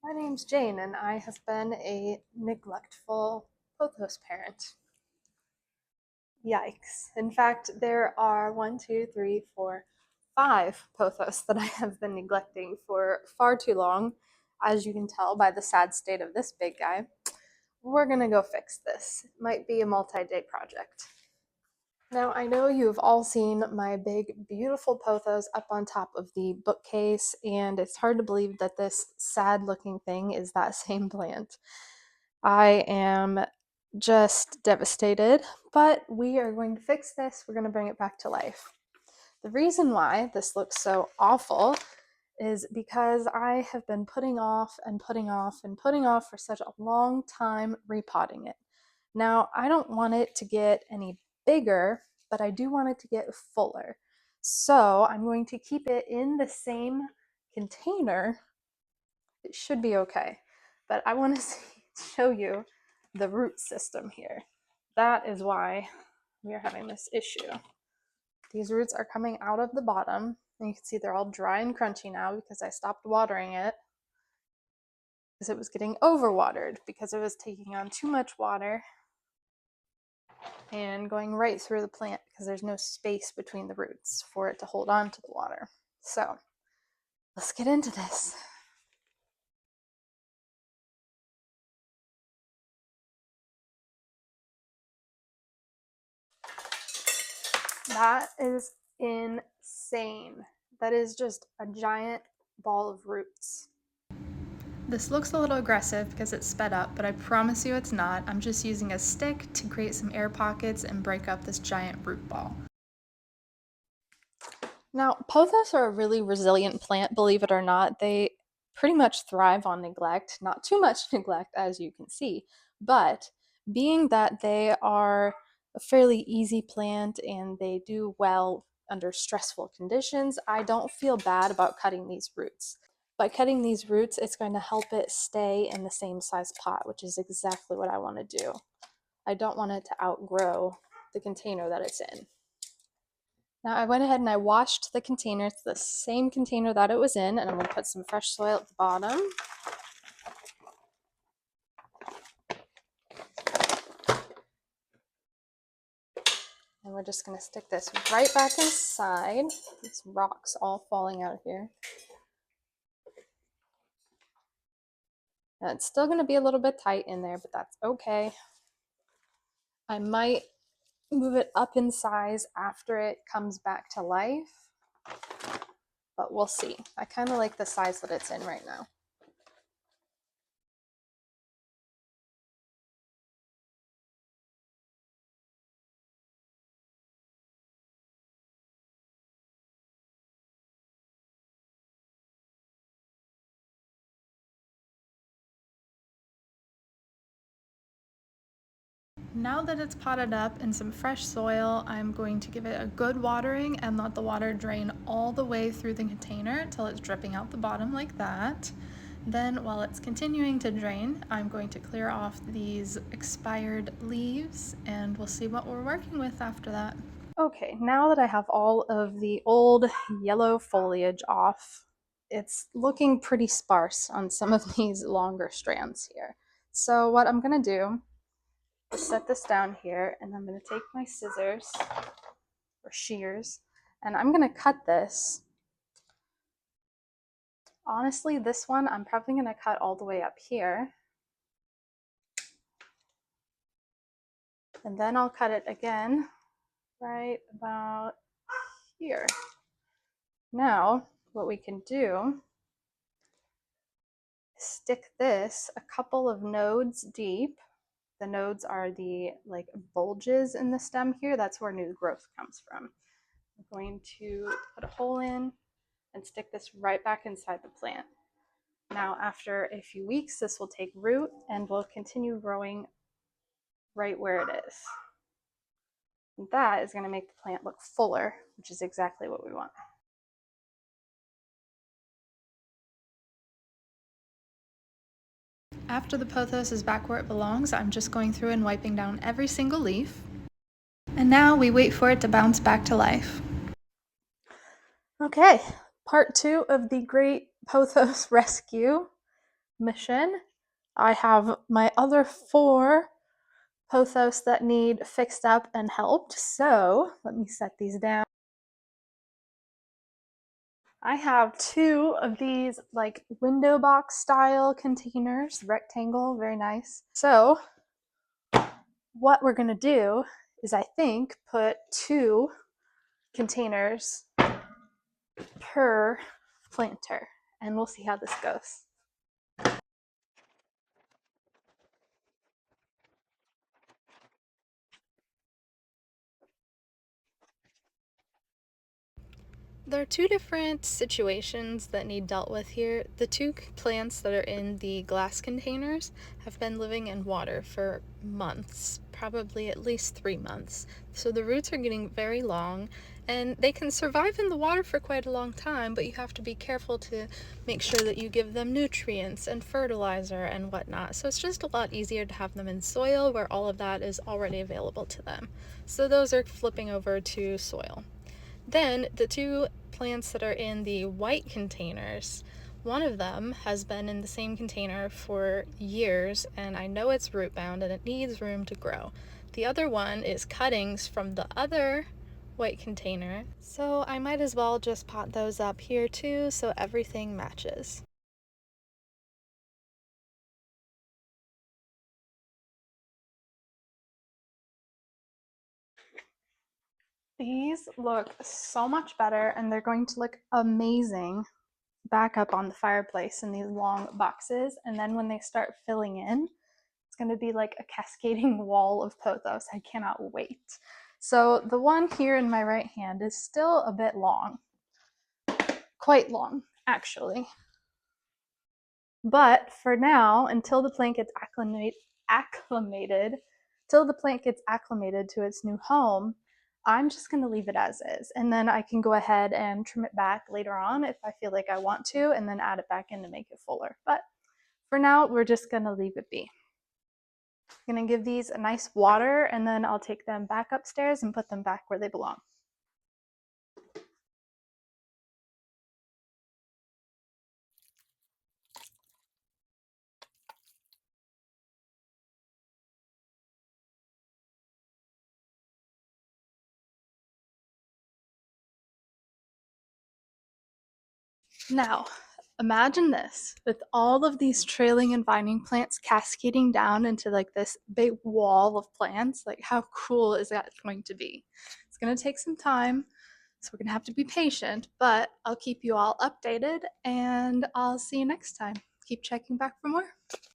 My name's Jane, and I have been a neglectful pothos parent. Yikes. In fact, there are 5 pothos that I have been neglecting for far too long. As you can tell by the sad state of this big guy, we're gonna go fix this. It might be a multi-day project. Now, I know you've all seen my big, beautiful pothos up on top of the bookcase, and it's hard to believe that this sad looking thing is that same plant. I am just devastated, but we are going to fix this. We're going to bring it back to life. The reason why this looks so awful is because I have been putting off and putting off and putting off for such a long time repotting it. Now, I don't want it to get any bigger, but I do want it to get fuller. So I'm going to keep it in the same container. It should be okay. But I want to show you the root system here. That is why we are having this issue. These roots are coming out of the bottom, and you can see they're all dry and crunchy now because I stopped watering it because it was getting overwatered because it was taking on too much water and going right through the plant because there's no space between the roots for it to hold on to the water. So let's get into this. That is insane. That is just a giant ball of roots. This looks a little aggressive because it's sped up, but I promise you it's not. I'm just using a stick to create some air pockets and break up this giant root ball. Now, pothos are a really resilient plant, believe it or not. They pretty much thrive on neglect, not too much neglect as you can see, but being that they are a fairly easy plant and they do well under stressful conditions, I don't feel bad about cutting these roots. By cutting these roots, it's going to help it stay in the same size pot, which is exactly what I want to do. I don't want it to outgrow the container that it's in. Now I went ahead and I washed the container. It's the same container that it was in, and I'm going to put some fresh soil at the bottom. And we're just going to stick this right back inside. These rocks all falling out of here. Now it's still going to be a little bit tight in there, but that's okay. I might move it up in size after it comes back to life, but we'll see. I kind of like the size that it's in right now. Now that it's potted up in some fresh soil, I'm going to give it a good watering and let the water drain all the way through the container until it's dripping out the bottom like that. Then while it's continuing to drain, I'm going to clear off these expired leaves and we'll see what we're working with after that. Okay, now that I have all of the old yellow foliage off, it's looking pretty sparse on some of these longer strands here. So what I'm gonna do is set this down here, and I'm gonna take my scissors or shears, and I'm gonna cut this. Honestly, this one I'm probably gonna cut all the way up here. And then I'll cut it again right about here. Now, what we can do is stick this a couple of nodes deep. The nodes are the like bulges in the stem here. That's where new growth comes from. I'm going to put a hole in and stick this right back inside the plant. Now, after a few weeks, this will take root and will continue growing right where it is. And that is going to make the plant look fuller, which is exactly what we want. After the pothos is back where it belongs, I'm just going through and wiping down every single leaf. And now we wait for it to bounce back to life. Okay, part 2 of the Great Pothos Rescue. mission. I have my other 4 pothos that need fixed up and helped. So let me set these down. I have 2 of these like window box style containers, rectangle, very nice. So what we're gonna do is I think put 2 containers per planter and we'll see how this goes. There are 2 different situations that need dealt with here. The 2 plants that are in the glass containers have been living in water for months, probably at least 3 months. So the roots are getting very long and they can survive in the water for quite a long time, but you have to be careful to make sure that you give them nutrients and fertilizer and whatnot. So it's just a lot easier to have them in soil where all of that is already available to them. So those are flipping over to soil. Then the 2 plants that are in the white containers, one of them has been in the same container for years and I know it's root bound and it needs room to grow. The other one is cuttings from the other white container, so I might as well just pot those up here too so everything matches. These look so much better and they're going to look amazing back up on the fireplace in these long boxes, and then when they start filling in, it's going to be like a cascading wall of pothos. I cannot wait. So the one here in my right hand is still a bit long, quite long actually. But for now, until the plant gets acclimated, till the plant gets acclimated to its new home, I'm just going to leave it as is. And then I can go ahead and trim it back later on if I feel like I want to, and then add it back in to make it fuller. But for now, we're just going to leave it be. I'm going to give these a nice water, and then I'll take them back upstairs and put them back where they belong. Now, imagine this with all of these trailing and vining plants cascading down into like this big wall of plants. Like, how cool is that going to be? It's going to take some time, so we're going to have to be patient, but I'll keep you all updated and I'll see you next time. Keep checking back for more.